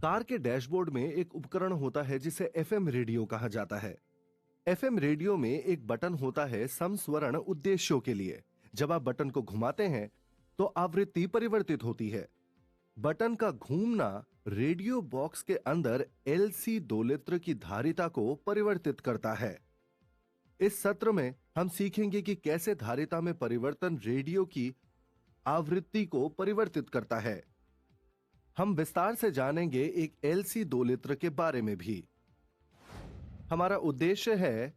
Car के dashboard में एक उपकरण होता है जिसे एफएम रेडियो कहा जाता है। एफएम रेडियो में एक बटन होता है समस्वरण उद्देश्यों के लिए। जब आप बटन को घुमाते हैं तो आवृत्ति परिवर्तित होती है। बटन का घूमना रेडियो बॉक्स के अंदर एलसी दोलित्र की धारिता को परिवर्तित करता है। इस सत्र में हम सीखेंगे कि कैसे धारिता में परिवर्तन रेडियो की आवृत्ति को परिवर्तित करता है। हम विस्तार से जानेंगे एक एलसी दोलित्र के बारे में भी। हमारा उद्देश्य है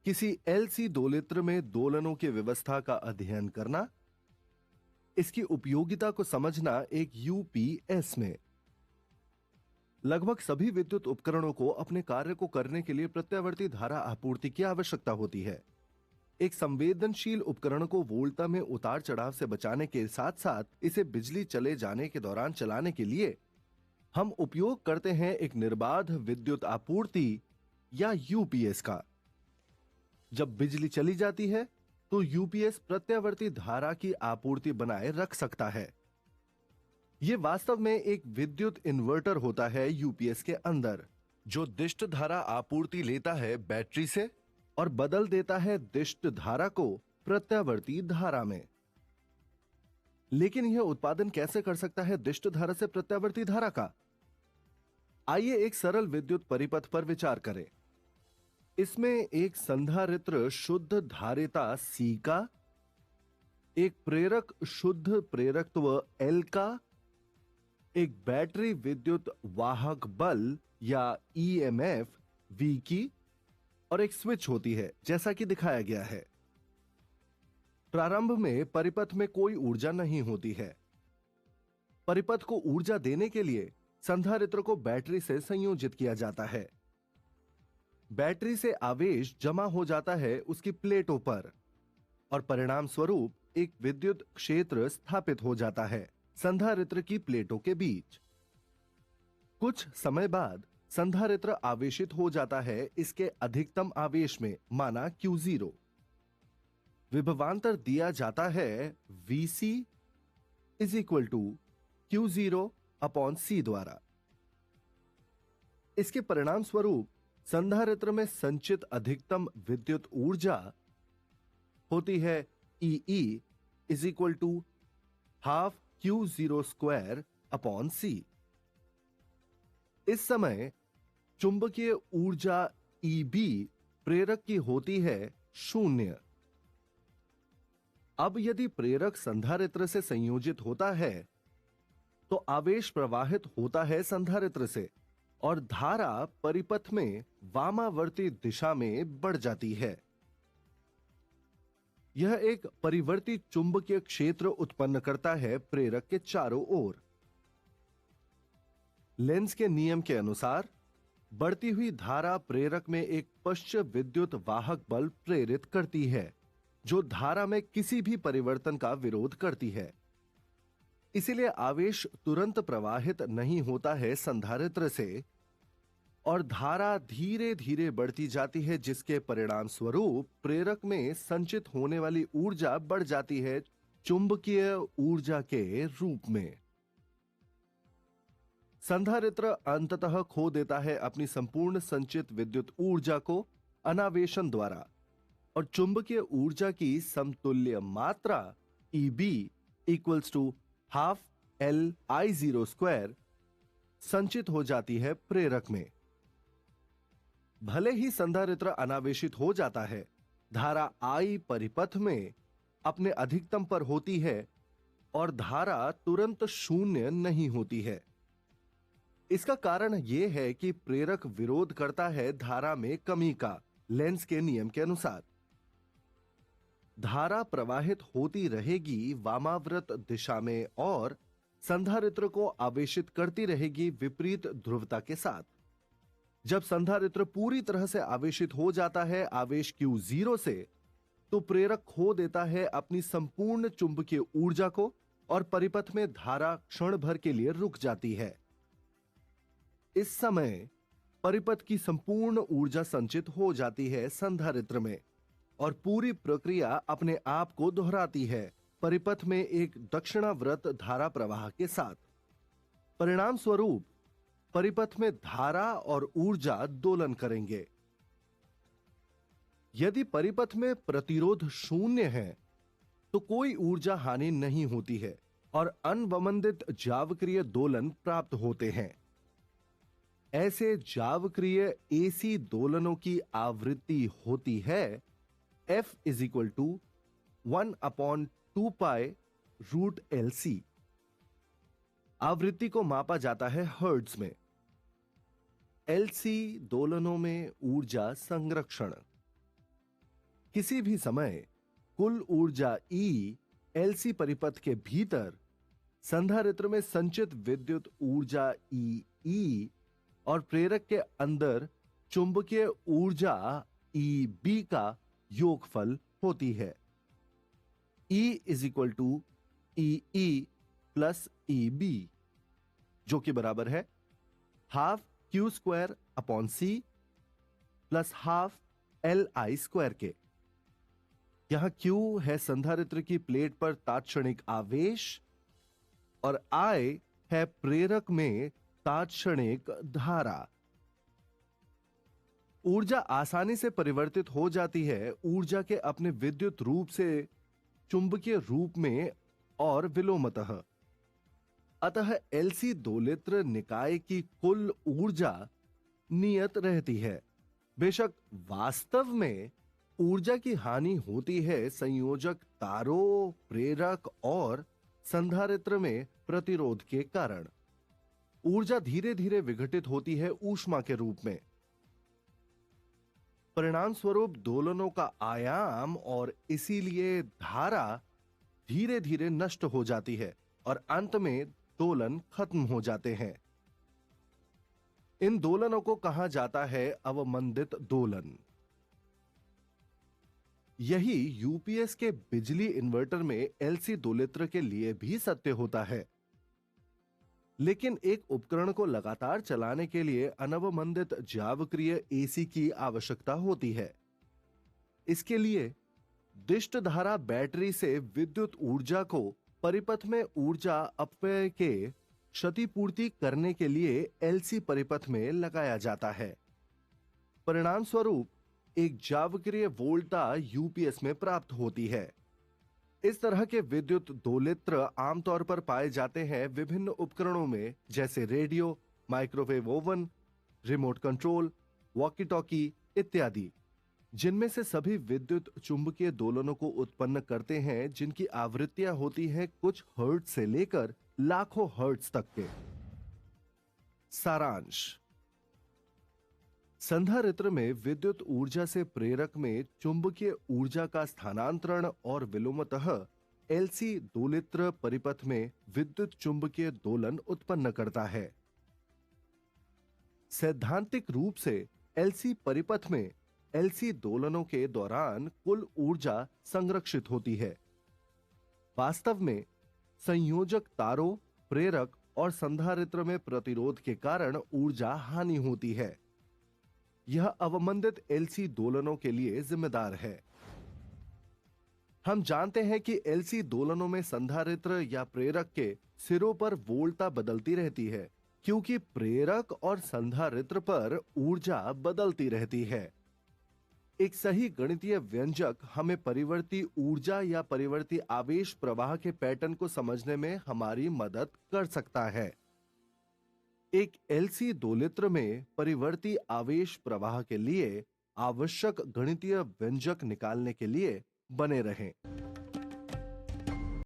किसी एलसी दोलित्र में दोलनों की व्यवस्था का अध्ययन करना, इसकी उपयोगिता को समझना एक यूपीएस में। लगभग सभी विद्युत उपकरणों को अपने कार्य को करने के लिए प्रत्यावर्ती धारा आपूर्ति की आवश्यकता होती है। एक संवेदनशील उपकरण को वोल्टता में उतार चढ़ाव से बचाने के साथ साथ इसे बिजली चले जाने के दौरान चलाने के लिए हम उपयोग करते हैं एक निर्बाध विद्युत आपूर्ति या यूपीएस का। जब बिजली चली जाती है तो यूपीएस प्रत्यावर्ती धारा की आपूर्ति बनाए रख सकता है। यह वास्तव में एक विद्युत इन्वर्टर होता है यूपीएस के अंदर, जो दिष्ट धारा आपूर्ति लेता है बैटरी से और बदल देता है दिष्ट धारा को प्रत्यावर्ती धारा में। लेकिन यह उत्पादन कैसे कर सकता है दिष्ट धारा से प्रत्यावर्ती धारा का? आइए एक सरल विद्युत परिपथ पर विचार करें। इसमें एक संधारित्र शुद्ध धारिता C का, एक प्रेरक शुद्ध प्रेरकत्व L का, एक बैटरी विद्युत वाहक बल या ईएमएफ V की और एक स्विच होती है, जैसा कि दिखाया गया है। प्रारंभ में परिपथ में कोई ऊर्जा नहीं होती है। परिपथ को ऊर्जा देने के लिए संधारित्र को बैटरी से संयोजित किया जाता है। बैटरी से आवेश जमा हो जाता है उसकी प्लेटों पर और परिणाम स्वरूप एक विद्युत क्षेत्र स्थापित हो जाता है संधारित्र की प्लेटों के बीच। कुछ समय बाद संधारित्र आवेशित हो जाता है इसके अधिकतम आवेश में, माना Q0। विभवांतर दिया जाता है Vc is equal to Q0 upon C द्वारा। इसके परिणाम स्वरूप संधारित्र में संचित अधिकतम विद्युत ऊर्जा होती है EE is equal to half Q0 square upon C। इस समय चुंबकीय ऊर्जा EB प्रेरक की होती है 0। अब यदि प्रेरक संधारित्र से संयोजित होता है तो आवेश प्रवाहित होता है संधारित्र से और धारा परिपथ में वामावर्ती दिशा में बढ़ जाती है। यह एक परिवर्ती चुंबकीय क्षेत्र उत्पन्न करता है प्रेरक के चारों ओर। लेंज के नियम के अनुसार बढ़ती हुई धारा प्रेरक में एक पश्च विद्युत वाहक बल प्रेरित करती है, जो धारा में किसी भी परिवर्तन का विरोध करती है। इसीलिए आवेश तुरंत प्रवाहित नहीं होता है संधारित्र से और धारा धीरे धीरे बढ़ती जाती है, जिसके परिणाम स्वरूप प्रेरक में संचित होने वाली ऊर्जा बढ़ जाती है चुंबकीय ऊर्जा के रूप में। संधारित्र अंततः खो देता है अपनी संपूर्ण संचित विद्युत ऊर्जा को अनावेशन द्वारा और चुंबकीय ऊर्जा की समतुल्य मात्रा EB equals to half LI0 square संचित हो जाती है प्रेरक में। भले ही संधारित्र अनावेशित हो जाता है, धारा I परिपथ में अपने अधिकतम पर होती है और धारा तुरंत शून्य नहीं होती है। इसका कारण यह है कि प्रेरक विरोध करता है धारा में कमी का, लेंज के नियम के अनुसार। धारा प्रवाहित होती रहेगी वामाव्रत दिशा में और संधारित्र को आवेशित करती रहेगी विपरीत ध्रुवता के साथ। जब संधारित्र पूरी तरह से आवेशित हो जाता है आवेश Q0 से, तो प्रेरक खो देता है अपनी संपूर्ण चुंबकीय ऊर्जा को और परिपथ में धारा क्षण भर के लिए रुक जाती है। इस समय परिपथ की संपूर्ण ऊर्जा संचित हो जाती है संधारित्र में और पूरी प्रक्रिया अपने आप को दोहराती है परिपथ में एक दक्षिणावर्त धारा प्रवाह के साथ। परिणाम स्वरूप परिपथ में धारा और ऊर्जा दोलन करेंगे। यदि परिपथ में प्रतिरोध शून्य है तो कोई ऊर्जा हानि नहीं होती है और अनवमंदित जावक्रिय दोलन प्राप्त होते हैं। ऐसे जावक्रिय एसी दोलनों की आवृत्ति होती है F is equal to 1/2π√LC। आवृत्ति को मापा जाता है हर्ट्ज में। LC दोलनों में ऊर्जा संरक्षण। किसी भी समय कुल ऊर्जा E LC परिपथ के भीतर संधारित्र में संचित विद्युत ऊर्जा E और प्रेरक के अंदर चुंबकीय ऊर्जा EB का योगफल होती है। E is equal to EE plus EB, जो कि बराबर है half Q²/C plus half LI² के। यहां Q है संधारित्र की प्लेट पर तात्क्षणिक आवेश और I है प्रेरक में तात्क्षणिक धारा। ऊर्जा आसानी से परिवर्तित हो जाती है ऊर्जा के अपने विद्युत रूप से चुंबकीय रूप में और विलोमतः। अतः LC दोलित्र निकाय की कुल ऊर्जा नियत रहती है। बेशक वास्तव में ऊर्जा की हानि होती है संयोजक तारों, प्रेरक और संधारित्र में प्रतिरोध के कारण। ऊर्जा धीरे धीरे विघटित होती है ऊष्मा के रूप में। परिणाम स्वरूप दोलनों का आयाम और इसीलिए धारा धीरे धीरे नष्ट हो जाती है और अंत में दोलन खत्म हो जाते हैं। इन दोलनों को कहा जाता है अवमंदित दोलन। यही यूपीएस के बिजली इन्वर्टर में LC दोलित्र के लिए भी सत्य होता है। लेकिन एक उपकरण को लगातार चलाने के लिए अनवमंदित जावक्रिय AC की आवश्यकता होती है। इसके लिए दिष्ट धारा बैटरी से विद्युत ऊर्जा को परिपथ में ऊर्जा अपव्यय के क्षतिपूर्ति करने के लिए LC परिपथ में लगाया जाता है। परिणाम स्वरूप एक जावक्रिय वोल्टा यूपीएस में प्राप्त होती है। इस तरह के विद्युत दोलित्र आमतौर पर पाए जाते हैं विभिन्न उपकरणों में, जैसे radio, microwave oven, remote control, walkie talkie इत्यादि, जिनमें से सभी विद्युत चुंबकीय दोलनों को उत्पन्न करते हैं जिनकी आवृत्तियां होती हैं कुछ हर्ट्ज से लेकर लाखों हर्ट्ज तक के। सारांश: संधारित्र में विद्युत ऊर्जा से प्रेरक में चुंबकीय ऊर्जा का स्थानांतरण और विलोमतः LC दोलित्र परिपथ में विद्युत चुंबकीय दोलन उत्पन्न करता है। सैद्धांतिक रूप से LC परिपथ में LC दोलनों के दौरान कुल ऊर्जा संरक्षित होती है। वास्तव में संयोजक तारों, प्रेरक और संधारित्र में प्रतिरोध के कारण ऊर्जा हानि होती है। यह अवमंदित LC दोलनों के लिए जिम्मेदार है। हम जानते हैं कि LC दोलनों में संधारित्र या प्रेरक के सिरों पर वोल्टता बदलती रहती है, क्योंकि प्रेरक और संधारित्र पर ऊर्जा बदलती रहती है। एक सही गणितीय व्यंजक हमें परिवर्ती ऊर्जा या परिवर्ती आवेश प्रवाह के पैटर्न को समझने में हमारी मदद कर सकता है। एक LC दोलित्र में परिवर्ती आवेश प्रवाह के लिए आवश्यक गणितीय व्यंजक निकालने के लिए बने रहें।